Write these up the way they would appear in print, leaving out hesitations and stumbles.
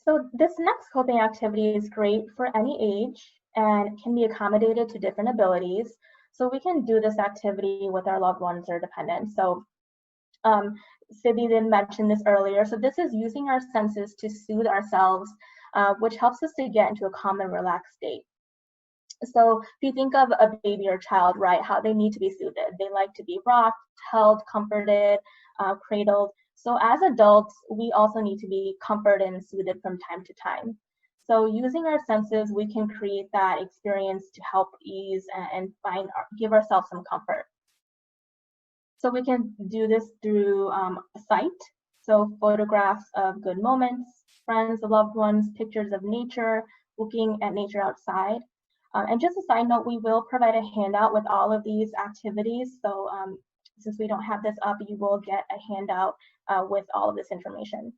So this next coping activity is great for any age and can be accommodated to different abilities. So we can do this activity with our loved ones or dependents. So Sibby did mention this earlier. So this is using our senses to soothe ourselves, which helps us to get into a calm and relaxed state. So if you think of a baby or child, right, how they need to be soothed. They like to be rocked, held, comforted, cradled. So as adults, we also need to be comforted and soothed from time to time. So using our senses, we can create that experience to help ease and give ourselves some comfort. So we can do this through sight. So photographs of good moments, friends, loved ones, pictures of nature, looking at nature outside. And just a side note, we will provide a handout with all of these activities. So since we don't have this up, you will get a handout with all of this information.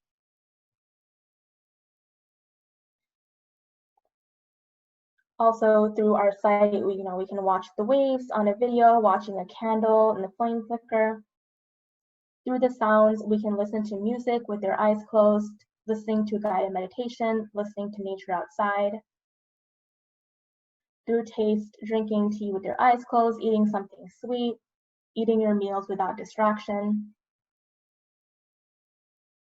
Also through our site, we can watch the waves on a video, watching a candle and the flame flicker. Through the sounds, we can listen to music with your eyes closed, listening to guided meditation, listening to nature outside. Through taste, drinking tea with your eyes closed, eating something sweet, eating your meals without distraction.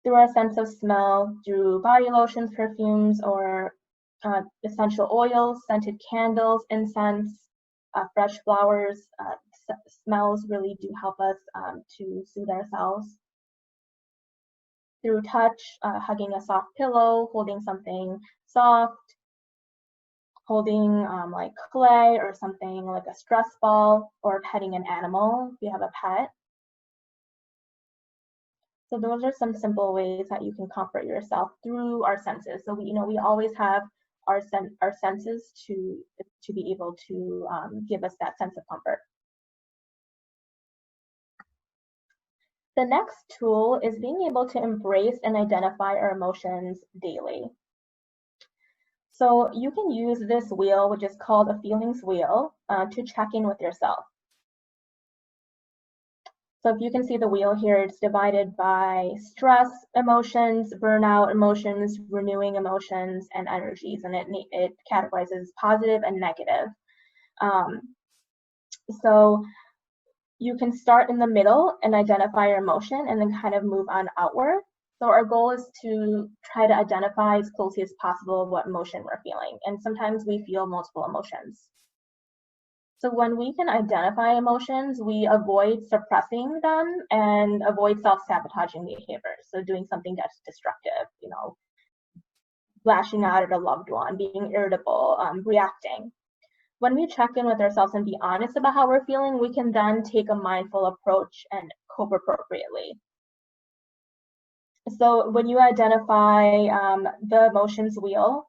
Through our sense of smell, through body lotions, perfumes, or essential oils, scented candles, incense, fresh flowers. Smells really do help us to soothe ourselves. Through touch, hugging a soft pillow, holding something soft, holding like clay or something like a stress ball, or petting an animal if you have a pet. So those are some simple ways that you can comfort yourself through our senses. So we always have our senses to be able to give us that sense of comfort. The next tool is being able to embrace and identify our emotions daily. So you can use this wheel, which is called a feelings wheel, to check in with yourself. So if you can see the wheel here, it's divided by stress emotions, burnout emotions, renewing emotions, and energies, and it categorizes positive and negative. So you can start in the middle and identify your emotion and then kind of move on outward. So our goal is to try to identify as closely as possible what emotion we're feeling. And sometimes we feel multiple emotions. So when we can identify emotions, we avoid suppressing them and avoid self-sabotaging behaviors. So doing something that's destructive, lashing out at a loved one, being irritable, reacting. When we check in with ourselves and be honest about how we're feeling, we can then take a mindful approach and cope appropriately. So when you identify the emotions wheel,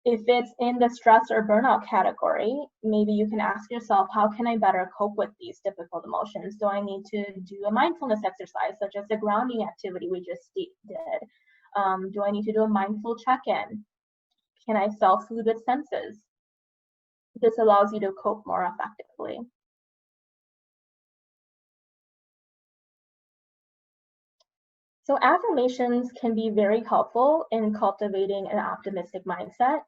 if it's in the stress or burnout category, maybe you can ask yourself, how can I better cope with these difficult emotions? Do I need to do a mindfulness exercise, such as the grounding activity we just did? Do I need to do a mindful check-in? Can I self-soothe with senses? This allows you to cope more effectively. So affirmations can be very helpful in cultivating an optimistic mindset.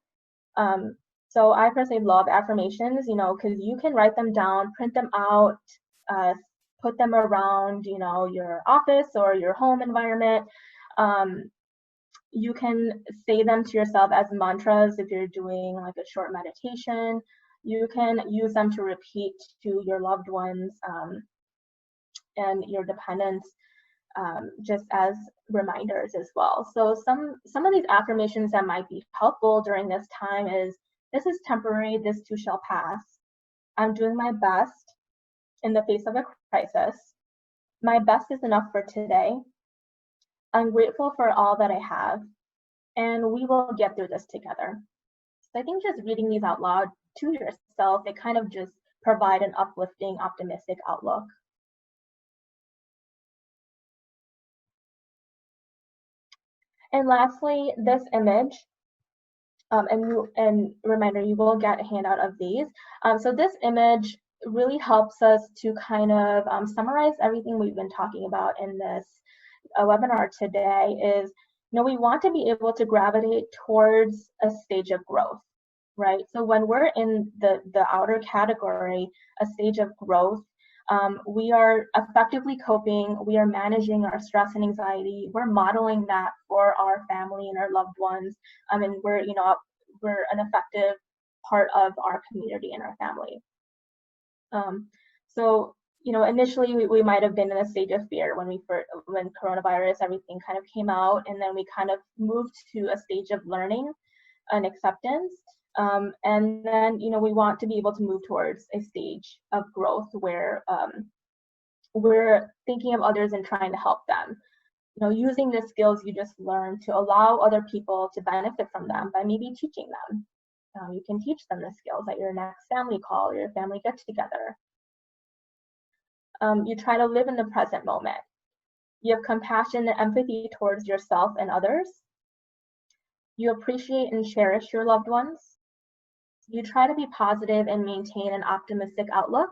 So I personally love affirmations, because you can write them down, print them out, put them around, your office or your home environment. You can say them to yourself as mantras if you're doing like a short meditation. You can use them to repeat to your loved ones and your dependents, just as reminders as well. So some of these affirmations that might be helpful during this time is, this is temporary, this too shall pass. I'm doing my best in the face of a crisis. My best is enough for today. I'm grateful for all that I have, and we will get through this together. So I think just reading these out loud to yourself, it kind of just provide an uplifting, optimistic outlook. And lastly, this image, and reminder, you will get a handout of these. So this image really helps us to kind of summarize everything we've been talking about in this webinar today. Is we want to be able to gravitate towards a stage of growth, right? So when we're in the outer category, a stage of growth, we are effectively coping, we are managing our stress and anxiety, we're modeling that for our family and our loved ones, and we're an effective part of our community and our family. So initially we might have been in a stage of fear when coronavirus, everything kind of came out, and then we kind of moved to a stage of learning and acceptance. And then, we want to be able to move towards a stage of growth where we're thinking of others and trying to help them. Using the skills you just learned to allow other people to benefit from them by maybe teaching them. You can teach them the skills at your next family call or your family get together. You try to live in the present moment. You have compassion and empathy towards yourself and others. You appreciate and cherish your loved ones. You try to be positive and maintain an optimistic outlook.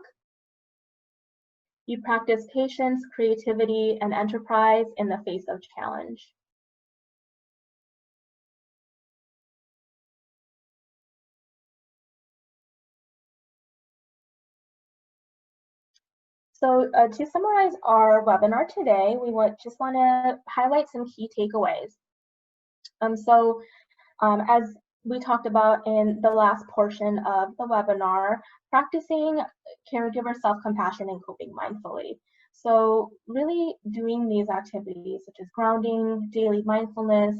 You practice patience, creativity, and enterprise in the face of challenge. So to summarize our webinar today, we just want to highlight some key takeaways. As we talked about in the last portion of the webinar, practicing caregiver self-compassion and coping mindfully. So really doing these activities such as grounding, daily mindfulness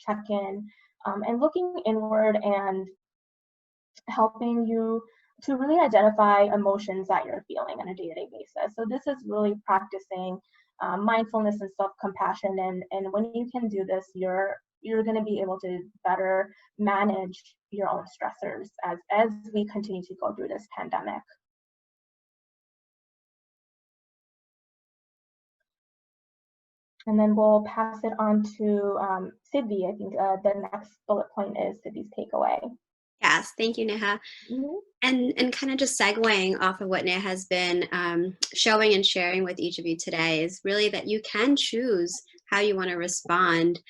check-in, and looking inward and helping you to really identify emotions that you're feeling on a day-to-day basis. So this is really practicing mindfulness and self-compassion, and when you can do this, you're going to be able to better manage your own stressors as we continue to go through this pandemic. And then we'll pass it on to Siddhi. I think the next bullet point is Siddhi's takeaway. Yes, thank you, Neha. Mm-hmm. And kind of just segueing off of what Neha has been showing and sharing with each of you today is really that you can choose how you want to respond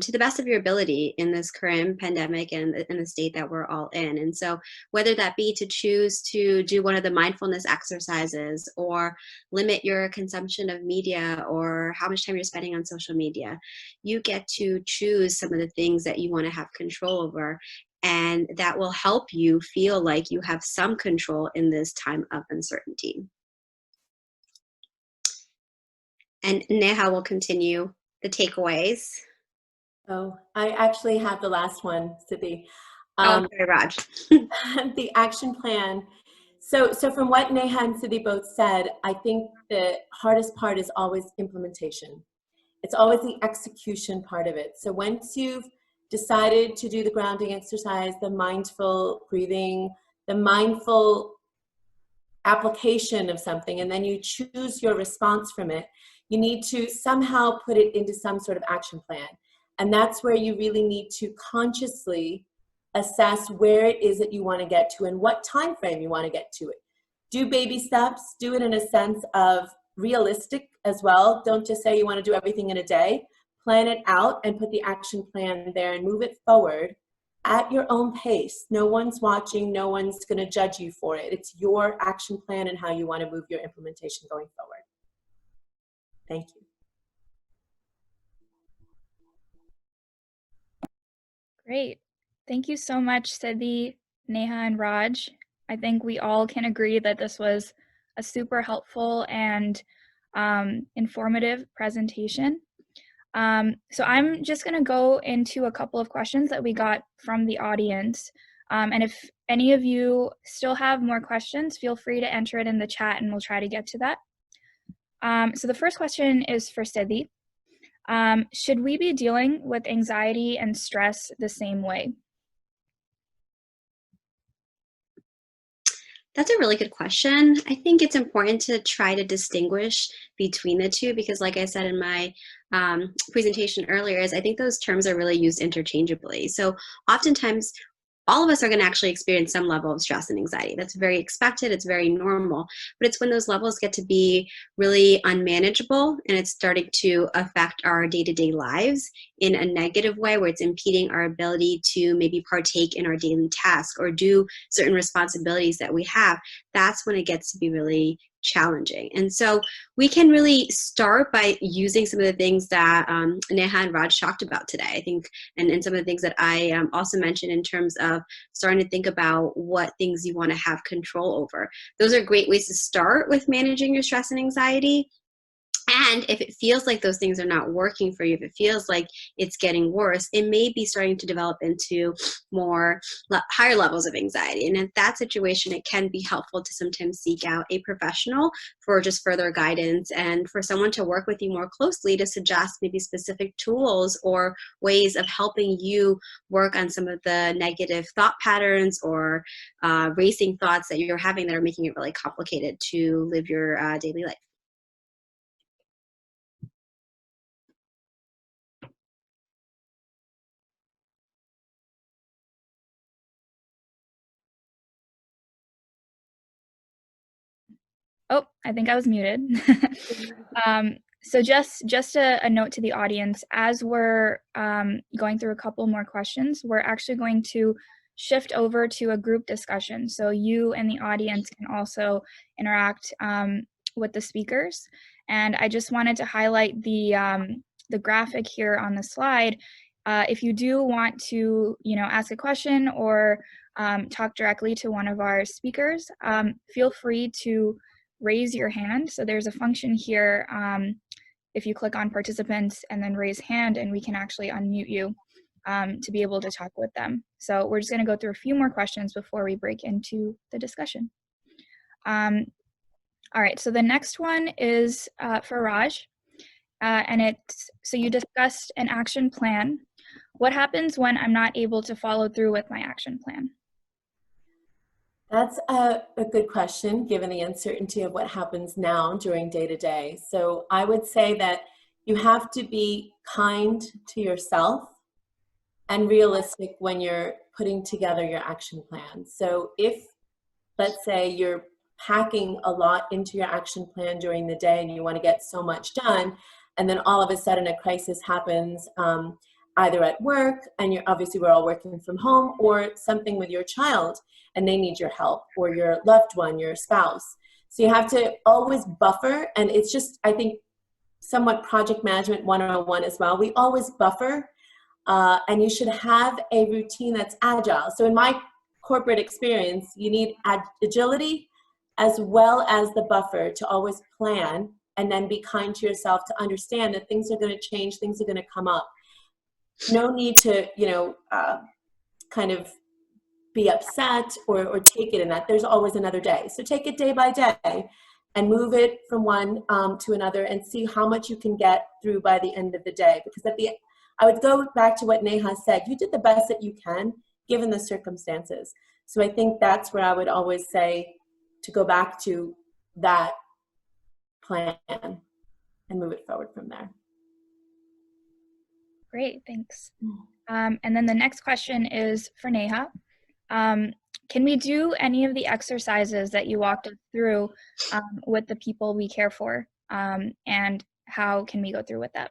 to the best of your ability in this current pandemic and in the state that we're all in. And so whether that be to choose to do one of the mindfulness exercises or limit your consumption of media or how much time you're spending on social media, you get to choose some of the things that you want to have control over. And that will help you feel like you have some control in this time of uncertainty. And Neha will continue the takeaways. Oh, I actually have the last one, Siddhi. Sorry, Raj. The action plan. So from what Neha and Siddhi both said, I think the hardest part is always implementation. It's always the execution part of it. So once you've decided to do the grounding exercise, the mindful breathing, the mindful application of something, and then you choose your response from it, you need to somehow put it into some sort of action plan. And that's where you really need to consciously assess where it is that you want to get to and what time frame you want to get to it. Do baby steps, do it in a sense of realistic as well. Don't just say you want to do everything in a day. Plan it out and put the action plan there and move it forward at your own pace. No one's watching, no one's going to judge you for it. It's your action plan and how you want to move your implementation going forward. Thank you. Great. Thank you so much, Siddhi, Neha, and Raj. I think we all can agree that this was a super helpful and informative presentation. So I'm just going to go into a couple of questions that we got from the audience. And if any of you still have more questions, feel free to enter it in the chat and we'll try to get to that. So the first question is for Siddhi. Should we be dealing with anxiety and stress the same way? That's a really good question. I think it's important to try to distinguish between the two because like I said in my presentation earlier, I think those terms are really used interchangeably. So oftentimes all of us are going to actually experience some level of stress and anxiety. That's very expected. It's very normal. But it's when those levels get to be really unmanageable and it's starting to affect our day-to-day lives in a negative way, where it's impeding our ability to maybe partake in our daily task or do certain responsibilities that we have. That's when it gets to be really challenging. And so we can really start by using some of the things that Neha and Raj talked about today, I think, and some of the things that I also mentioned in terms of starting to think about what things you want to have control over. Those are great ways to start with managing your stress and anxiety. And if it feels like those things are not working for you, if it feels like it's getting worse, it may be starting to develop into higher levels of anxiety. And in that situation, it can be helpful to sometimes seek out a professional for just further guidance and for someone to work with you more closely to suggest maybe specific tools or ways of helping you work on some of the negative thought patterns or racing thoughts that you're having that are making it really complicated to live your daily life. Oh, I think I was muted. So just a note to the audience, as we're going through a couple more questions, we're actually going to shift over to a group discussion. So you and the audience can also interact with the speakers. And I just wanted to highlight the graphic here on the slide. If you do want to, ask a question or talk directly to one of our speakers, feel free to raise your hand. So there's a function here if you click on participants and then raise hand, and we can actually unmute you to be able to talk with them. So we're just going to go through a few more questions before we break into the discussion. All right, so the next one is for Raj. And so you discussed an action plan. What happens when I'm not able to follow through with my action plan? That's a good question, given the uncertainty of what happens now during day-to-day. So I would say that you have to be kind to yourself and realistic when you're putting together your action plan. So if, let's say, you're packing a lot into your action plan during the day and you want to get so much done, and then all of a sudden a crisis happens, either at work, and obviously we're all working from home, or something with your child and they need your help, or your loved one, your spouse. So you have to always buffer, and it's just, I think, somewhat project management 101 as well. We always buffer, and you should have a routine that's agile. So in my corporate experience, you need agility as well as the buffer to always plan and then be kind to yourself to understand that things are going to change, things are going to come up. No need to, kind of be upset or take it in that. There's always another day. So take it day by day and move it from one to another and see how much you can get through by the end of the day. Because I would go back to what Neha said. You did the best that you can given the circumstances. So I think that's where I would always say to go back to that plan and move it forward from there. Great, thanks. And then the next question is for Neha. Can we do any of the exercises that you walked us through with the people we care for? And how can we go through with that?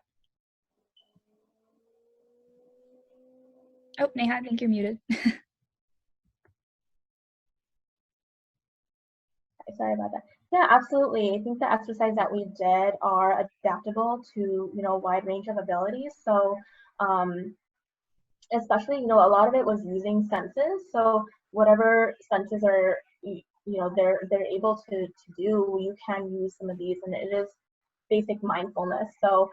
Oh, Neha, I think you're muted. Sorry about that. Yeah, absolutely. I think the exercise that we did are adaptable to, a wide range of abilities. So especially, a lot of it was using senses. So whatever senses are, they're able to do, you can use some of these, and it is basic mindfulness. So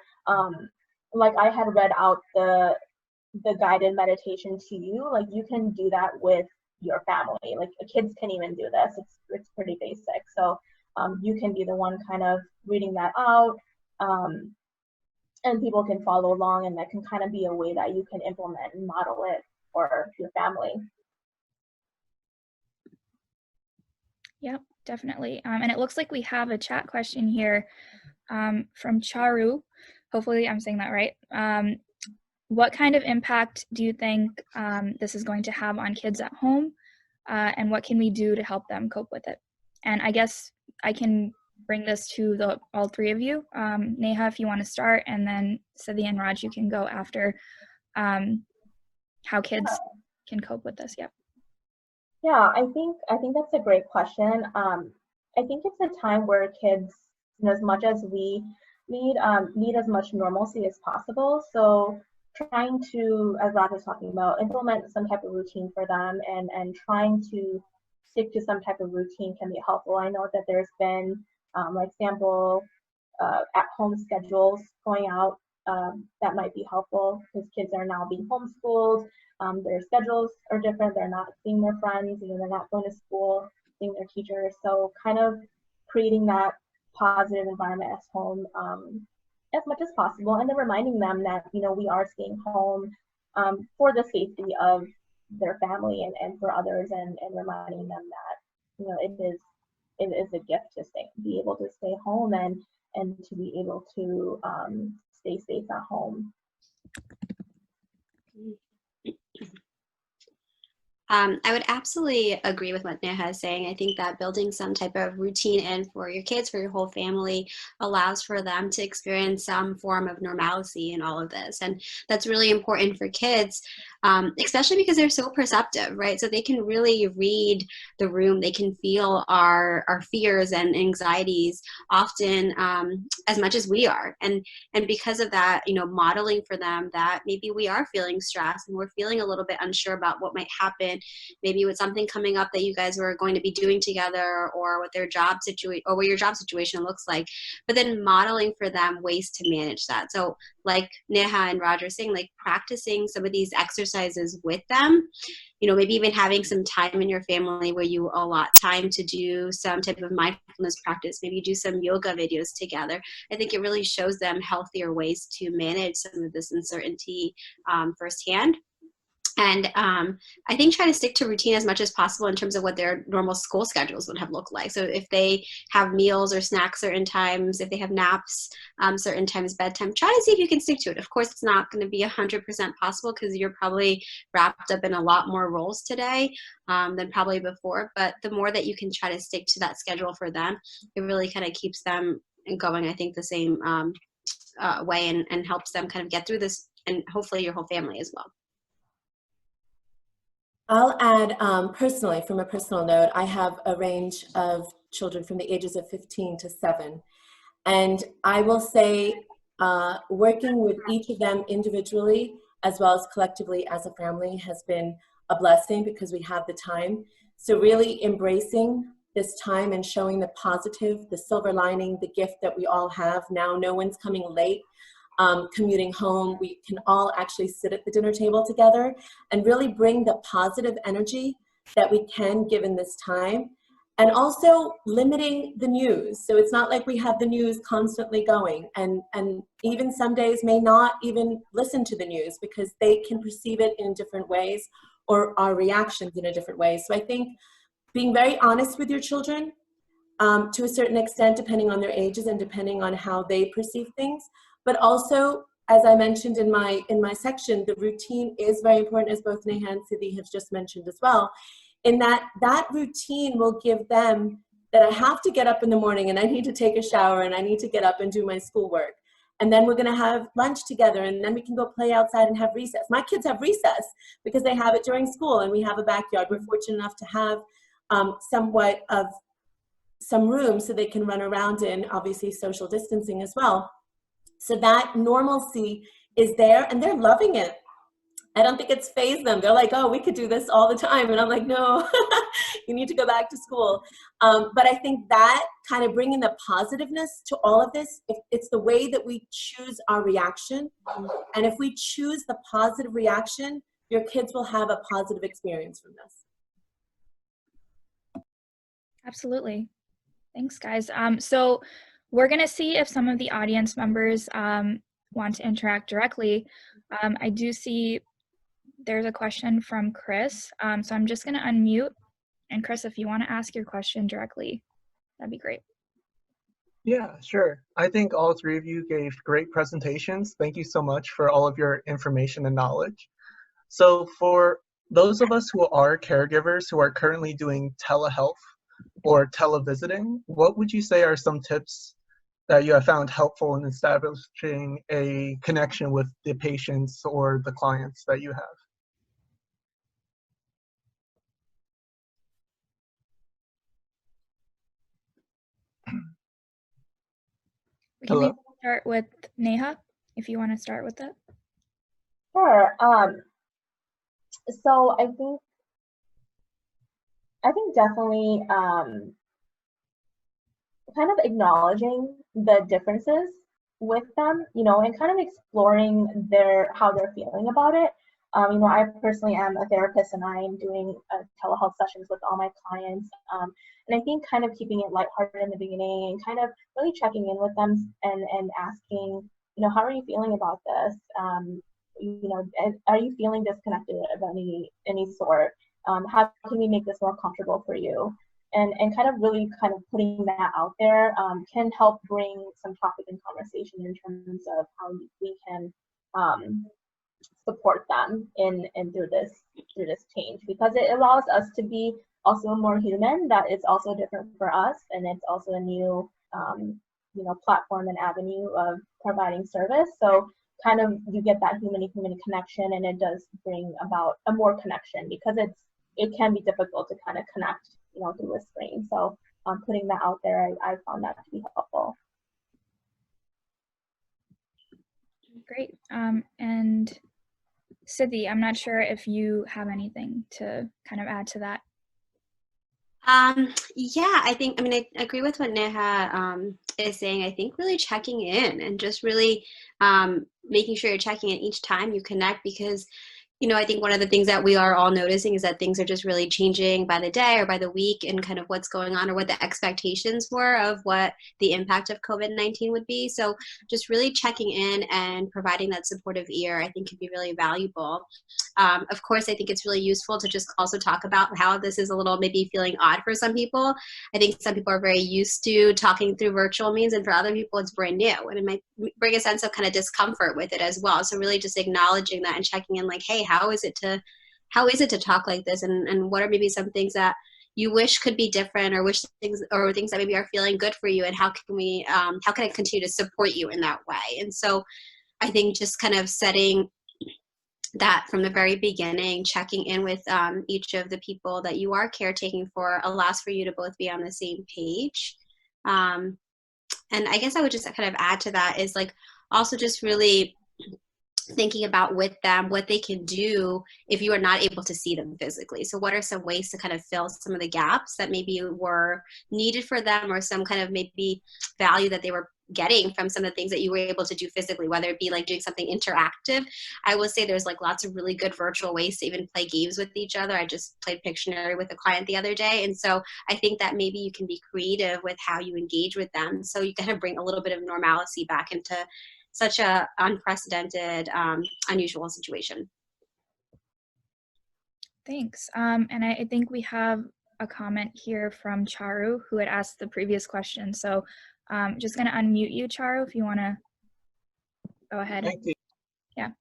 like I had read out the guided meditation to you, like you can do that with your family. Like kids can even do this. It's pretty basic. So you can be the one kind of reading that out, and people can follow along, and that can kind of be a way that you can implement and model it for your family. Yep, definitely. And it looks like we have a chat question here from Charu. Hopefully I'm saying that right. what kind of impact do you think this is going to have on kids at home? And what can we do to help them cope with it? And I guess I can bring this to all three of you. Neha, if you want to start, and then Siddhi and Raj, you can go after how kids can cope with this. Yep. Yeah, I think that's a great question. I think it's a time where kids, as much as we need as much normalcy as possible. So trying to, as Raj was talking about, implement some type of routine for them, and trying to stick to some type of routine can be helpful. I know that there's been, like example, at-home schedules going out that might be helpful because kids are now being homeschooled. Their schedules are different. They're not seeing their friends, they're not going to school, seeing their teachers. So kind of creating that positive environment at home as much as possible, and then reminding them that we are staying home for the safety of their family and for others, and reminding them that it is a gift to be able to stay home and to be able to stay safe at home. I would absolutely agree with what Neha is saying. I think that building some type of routine in for your kids, for your whole family, allows for them to experience some form of normalcy in all of this. And that's really important for kids, especially because they're so perceptive, right? So they can really read the room. They can feel our fears and anxieties often as much as we are. And because of that, modeling for them that maybe we are feeling stressed and we're feeling a little bit unsure about what might happen, maybe with something coming up that you guys were going to be doing together, or what their job situation, or what your job situation looks like, but then modeling for them ways to manage that. So like Neha and Roger saying, like practicing some of these exercises with them, maybe even having some time in your family where you allot time to do some type of mindfulness practice, maybe do some yoga videos together. I think it really shows them healthier ways to manage some of this uncertainty firsthand. And I think try to stick to routine as much as possible in terms of what their normal school schedules would have looked like. So if they have meals or snacks certain times, if they have naps certain times, bedtime, try to see if you can stick to it. Of course, it's not going to be 100% possible because you're probably wrapped up in a lot more roles today than probably before. But the more that you can try to stick to that schedule for them, it really kind of keeps them going, I think, the same way, and helps them kind of get through this, and hopefully your whole family as well. I'll add, personally, from a personal note, I have a range of children from the ages of 15 to 7. And I will say, working with each of them individually, as well as collectively as a family, has been a blessing because we have the time. So really embracing this time and showing the positive, the silver lining, the gift that we all have. Now no one's coming late. Commuting home, we can all actually sit at the dinner table together and really bring the positive energy that we can given this time, and also limiting the news. So it's not like we have the news constantly going, and even some days may not even listen to the news because they can perceive it in different ways, or our reactions in a different way. So I think being very honest with your children to a certain extent, depending on their ages and depending on how they perceive things. But also, as I mentioned in my section, the routine is very important, as both Neha and Siddhi have just mentioned as well, in that routine will give them that I have to get up in the morning and I need to take a shower and I need to get up and do my schoolwork. And then we're going to have lunch together, and then we can go play outside and have recess. My kids have recess because they have it during school, and we have a backyard. We're fortunate enough to have somewhat of some room so they can run around in, obviously social distancing as well. So that normalcy is there, and they're loving it. I don't think it's fazed them. They're like, oh, we could do this all the time. And I'm like, no, you need to go back to school. But I think that kind of bringing the positiveness to all of this, it's the way that we choose our reaction. And if we choose the positive reaction, your kids will have a positive experience from this. Absolutely. Thanks, guys. So we're going to see if some of the audience members want to interact directly. I do see there's a question from Chris. So I'm just going to unmute. And Chris, if you want to ask your question directly, that'd be great. Yeah, sure. I think all three of you gave great presentations. Thank you so much for all of your information and knowledge. So for those of us who are caregivers who are currently doing telehealth or televisiting, what would you say are some tips that you have found helpful in establishing a connection with the patients or the clients that you have? We can Hello? maybe start with Neha, if you want to start with that. Sure. So I think definitely kind of acknowledging the differences with them, and kind of exploring how they're feeling about it. I personally am a therapist and I am doing telehealth sessions with all my clients. And I think kind of keeping it lighthearted in the beginning and kind of really checking in with them and asking, how are you feeling about this? Are you feeling disconnected of any sort? How can we make this more comfortable for you? And kind of really kind of putting that out there can help bring some topic and conversation in terms of how we can support them in through this change, because it allows us to be also more human. That it's also different for us, and it's also a new platform and avenue of providing service. So kind of you get that human connection, and it does bring about a more connection, because it can be difficult to kind of connect through a screen. So putting that out there, I found that to be helpful. Great. And Siddhi, I'm not sure if you have anything to kind of add to that. Yeah, I agree with what Neha is saying. I think really checking in and just really making sure you're checking in each time you connect, because I think one of the things that we are all noticing is that things are just really changing by the day or by the week, and kind of what's going on or what the expectations were of what the impact of COVID-19 would be. So just really checking in and providing that supportive ear, I think, can be really valuable. Of course, I think it's really useful to just also talk about how this is a little maybe feeling odd for some people. I think some people are very used to talking through virtual means, and for other people it's brand new, and it might bring a sense of kind of discomfort with it as well. So really just acknowledging that and checking in, like, hey, how is it to talk like this, and what are maybe some things that you wish could be different, or things that maybe are feeling good for you, and how can I continue to support you in that way? And so I think just kind of setting that from the very beginning, checking in with each of the people that you are caretaking for, allows for you to both be on the same page. And I guess I would just kind of add to that is also just really thinking about with them what they can do if you are not able to see them physically. So what are some ways to kind of fill some of the gaps that maybe were needed for them, or some kind of maybe value that they were getting from some of the things that you were able to do physically, whether it be doing something interactive. I will say there's lots of really good virtual ways to even play games with each other. I just played Pictionary with a client the other day. And so I think that maybe you can be creative with how you engage with them, so you kind of bring a little bit of normalcy back into such a unprecedented, unusual situation. Thanks. And I think we have a comment here from Charu, who had asked the previous question. So just going to unmute you, Charu, if you want to go ahead. Thank you. Yeah.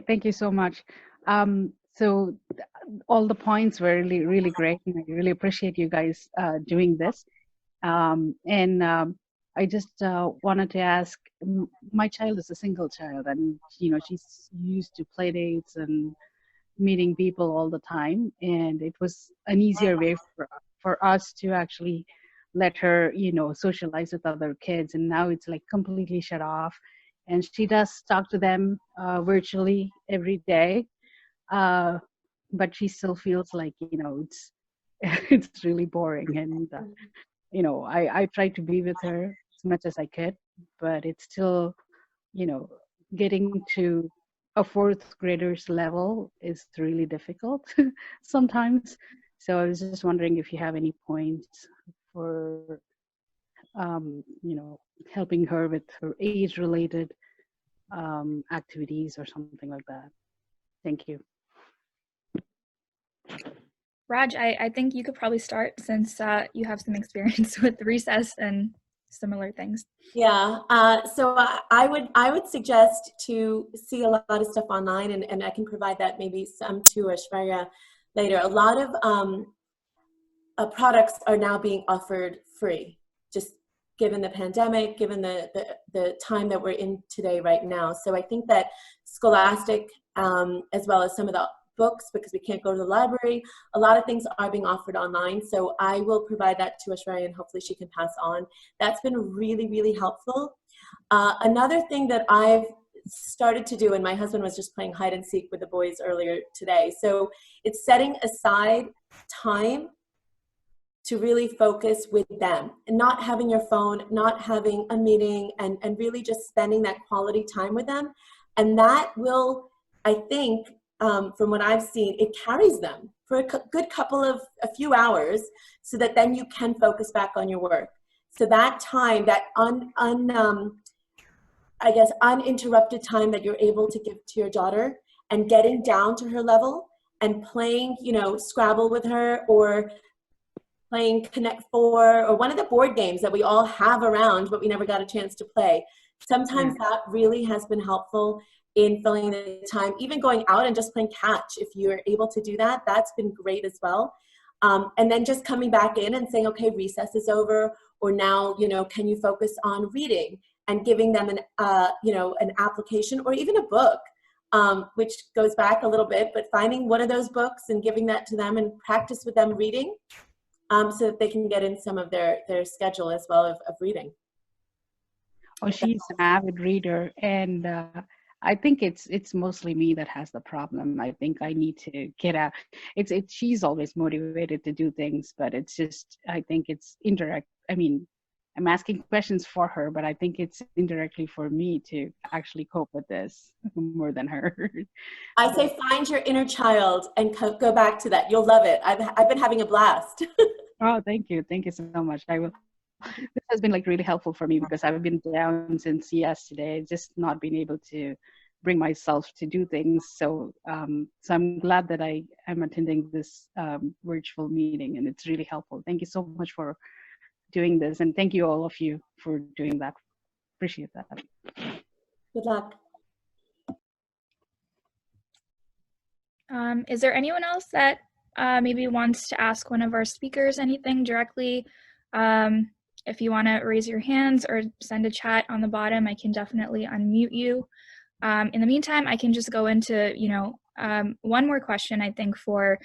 Thank you so much. So all the points were really, really great. And I really appreciate you guys doing this. I just wanted to ask, my child is a single child, and she's used to play dates and meeting people all the time, and it was an easier way for us to actually let her socialize with other kids. And now it's completely shut off, and she does talk to them virtually every day, but she still feels it's it's really boring. And I tried to be with her as much as I could, but it's still, getting to a fourth grader's level is really difficult sometimes. So I was just wondering if you have any points for, helping her with her age-related activities or something like that. Thank you. Raj, I think you could probably start, since you have some experience with recess and similar things? Yeah, so I would suggest to see a lot of stuff online, and I can provide that maybe some to Aishwarya later. A lot of products are now being offered free, just given the pandemic, given the time that we're in today right now. So I think that Scholastic, as well as some of the books, because we can't go to the library, a lot of things are being offered online. So I will provide that to Aishwarya, and hopefully she can pass on. That's been really, really helpful. Another thing that I've started to do, and my husband was just playing hide and seek with the boys earlier today, so it's setting aside time to really focus with them and not having your phone, not having a meeting, and really just spending that quality time with them. And that will, I think, from what I've seen, it carries them for a good couple of a few hours, so that then you can focus back on your work. So that time, that I guess uninterrupted time that you're able to give to your daughter, and getting down to her level and playing, you know, Scrabble with her, or playing Connect Four, or one of the board games that we all have around but we never got a chance to play. Sometimes that really has been helpful in filling the time. Even going out and just playing catch, if you're able to do that, that's been great as well. And then just coming back in and saying, okay, recess is over, or now, you know, can you focus on reading, and giving them an, you know, an application or even a book, which goes back a little bit, but finding one of those books and giving that to them and practice with them reading, so that they can get in some of their schedule as well of reading. Oh, she's an avid reader, and I think it's mostly me that has the problem. I think I need to get out. She's always motivated to do things, but it's just, I think it's indirect. I mean, I'm asking questions for her, but I think it's indirectly for me to actually cope with this more than her. I say find your inner child and go back to that. You'll love it. I've been having a blast. Oh, thank you so much. I will. This has been like really helpful for me, because I've been down since yesterday, just not being able to bring myself to do things. So so I'm glad that I'm attending this virtual meeting, and it's really helpful. Thank you so much for doing this, and thank you all of you for doing that. Appreciate that. Good luck. Is there anyone else that maybe wants to ask one of our speakers anything directly? If you want to raise your hands or send a chat on the bottom, I can definitely unmute you. In the meantime, I can just go into, you know, one more question, I think, for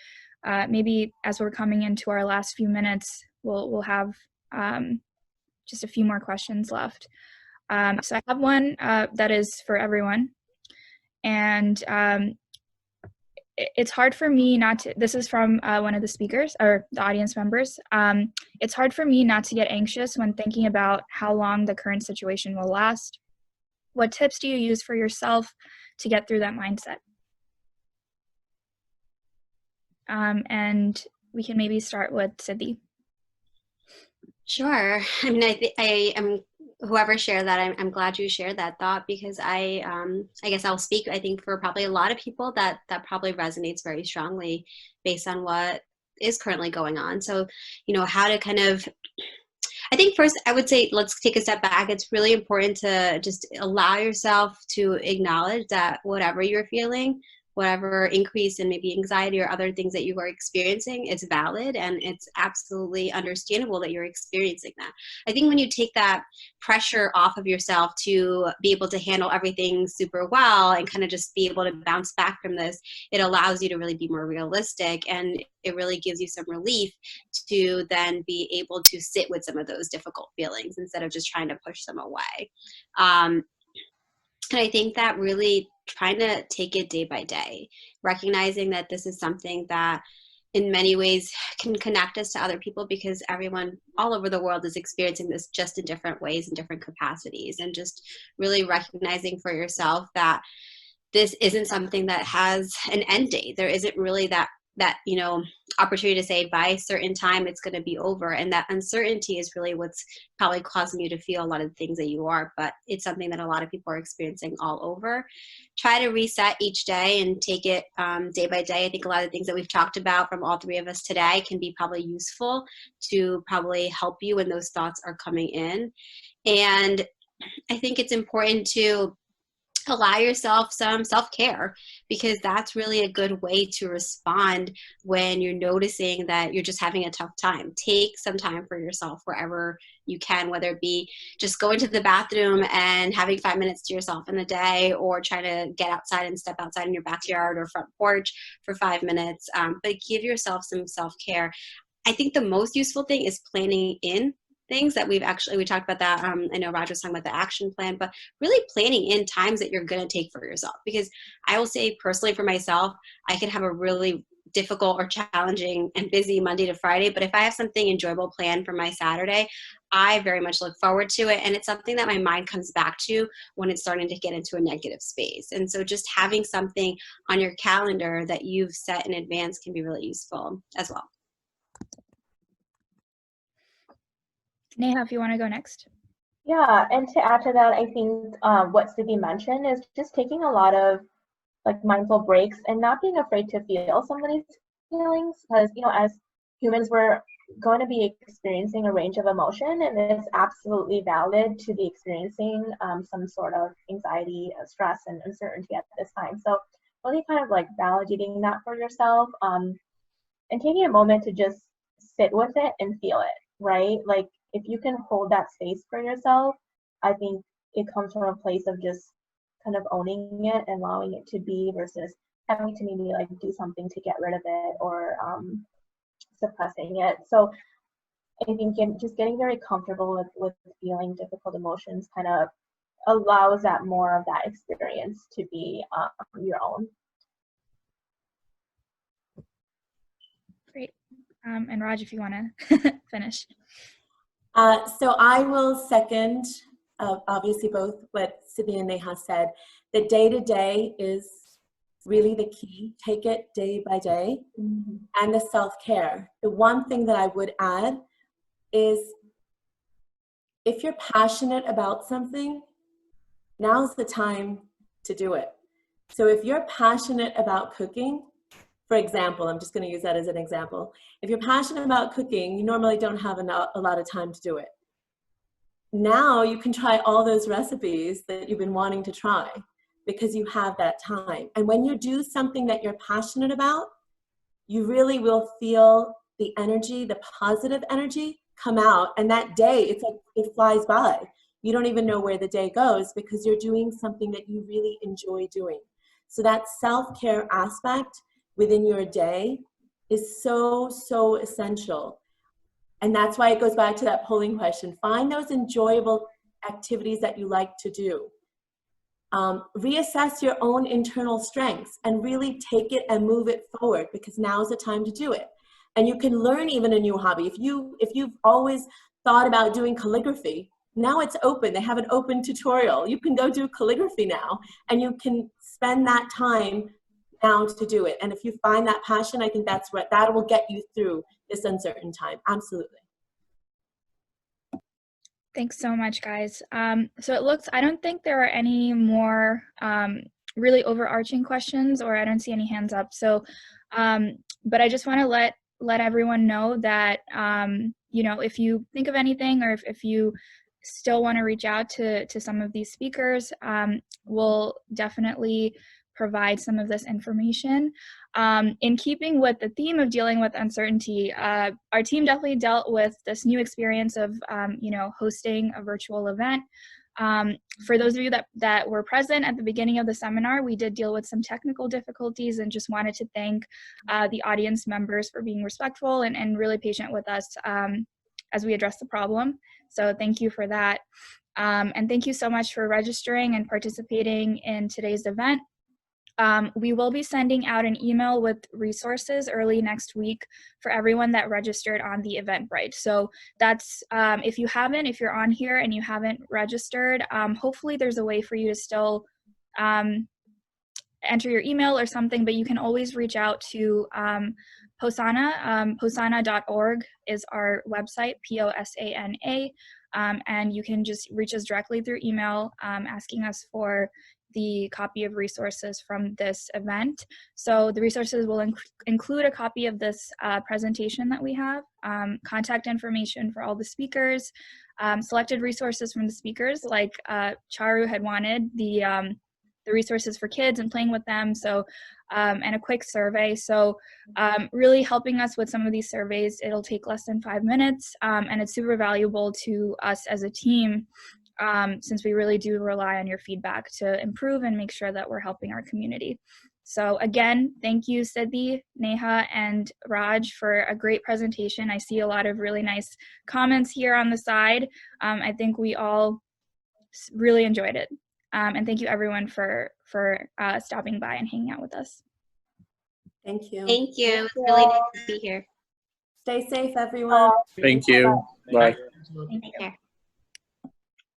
maybe as we're coming into our last few minutes, we'll have just a few more questions left. So I have one that is for everyone. And it's hard for me not to, this is from one of the speakers or the audience members. It's hard for me not to get anxious when thinking about how long the current situation will last. What tips do you use for yourself to get through that mindset? And we can maybe start with Siddhi. Sure. I mean, I am, whoever shared that, I'm glad you shared that thought, because I guess I'll speak, I think, for probably a lot of people that probably resonates very strongly based on what is currently going on. So, you know, how to kind of, I think first I would say, let's take a step back. It's really important to just allow yourself to acknowledge that whatever you're feeling, whatever increase in maybe anxiety or other things that you are experiencing is valid, and it's absolutely understandable that you're experiencing that. I think when you take that pressure off of yourself to be able to handle everything super well and kind of just be able to bounce back from this, it allows you to really be more realistic, and it really gives you some relief to then be able to sit with some of those difficult feelings instead of just trying to push them away. And I think that really trying to take it day by day, recognizing that this is something that in many ways can connect us to other people, because everyone all over the world is experiencing this just in different ways and different capacities, and just really recognizing for yourself that this isn't something that has an end date. There isn't really that you know, opportunity to say by a certain time it's going to be over, and that uncertainty is really what's probably causing you to feel a lot of the things that you are. But it's something that a lot of people are experiencing all over. Try to reset each day and take it day by day. I think a lot of the things that we've talked about from all three of us today can be probably useful to probably help you when those thoughts are coming in. And I think it's important to allow yourself some self-care, because that's really a good way to respond when you're noticing that you're just having a tough time. Take some time for yourself wherever you can, whether it be just going to the bathroom and having 5 minutes to yourself in the day, or try to get outside and step outside in your backyard or front porch for 5 minutes. But give yourself some self-care. I think the most useful thing is planning in things that we talked about that. I know Roger was talking about the action plan, but really planning in times that you're going to take for yourself. Because I will say personally for myself, I could have a really difficult or challenging and busy Monday to Friday, but if I have something enjoyable planned for my Saturday, I very much look forward to it. And it's something that my mind comes back to when it's starting to get into a negative space. And so just having something on your calendar that you've set in advance can be really useful as well. Neha, if you want to go next. Yeah, and to add to that, I think what Sydney mentioned is just taking a lot of like mindful breaks and not being afraid to feel some of these feelings, because you know, as humans, we're going to be experiencing a range of emotion, and it's absolutely valid to be experiencing some sort of anxiety, stress, and uncertainty at this time. So really kind of like validating that for yourself, and taking a moment to just sit with it and feel it, right? Like if you can hold that space for yourself, I think it comes from a place of just kind of owning it and allowing it to be, versus having to maybe like do something to get rid of it, or suppressing it. So I think just getting very comfortable with feeling difficult emotions kind of allows that more of that experience to be your own. Great. And Raj, if you want to finish. So I will second, obviously, both what Sydney and Neha said. The day-to-day is really the key. Take it day by day. Mm-hmm. And the self-care. The one thing that I would add is, if you're passionate about something, now's the time to do it. So if you're passionate about cooking, for example, I'm just going to use that as an example. If you're passionate about cooking, you normally don't have a lot of time to do it. Now you can try all those recipes that you've been wanting to try because you have that time. And when you do something that you're passionate about, you really will feel the energy, the positive energy come out. And that day, it's like it flies by. You don't even know where the day goes because you're doing something that you really enjoy doing. So that self-care aspect within your day is so, so essential. And that's why it goes back to that polling question. Find those enjoyable activities that you like to do. Reassess your own internal strengths and really take it and move it forward, because now's the time to do it. And you can learn even a new hobby. If you've always thought about doing calligraphy, now it's open. They have an open tutorial. You can go do calligraphy now, and you can spend that time now to do it. And if you find that passion, I think that will get you through this uncertain time. Absolutely. Thanks so much, guys. So it looks, I don't think there are any more really overarching questions, or I don't see any hands up. So, but I just want to let everyone know that, you know, if you think of anything, or if you still want to reach out to some of these speakers, we'll definitely provide some of this information. In keeping with the theme of dealing with uncertainty, our team definitely dealt with this new experience of, you know, hosting a virtual event. For those of you that were present at the beginning of the seminar, we did deal with some technical difficulties, and just wanted to thank the audience members for being respectful and really patient with us as we address the problem. So thank you for that. And thank you so much for registering and participating in today's event. We will be sending out an email with resources early next week for everyone that registered on the Eventbrite. So that's, if you're on here and you haven't registered, hopefully there's a way for you to still enter your email or something, but you can always reach out to Posana. Posana.org is our website, POSANA, and you can just reach us directly through email asking us for the copy of resources from this event. So the resources will include a copy of this presentation that we have, contact information for all the speakers, selected resources from the speakers, like Charu had wanted, the resources for kids and playing with them, so and a quick survey. So really helping us with some of these surveys. It'll take less than 5 minutes, and it's super valuable to us as a team, since we really do rely on your feedback to improve and make sure that we're helping our community. So again, thank you, Siddhi, Neha, and Raj for a great presentation. I see a lot of really nice comments here on the side. I think we all really enjoyed it. And thank you everyone for stopping by and hanging out with us. Thank you. Thank you. It's really nice to be here. Stay safe, everyone. Thank you. Bye. Thank you. Take care.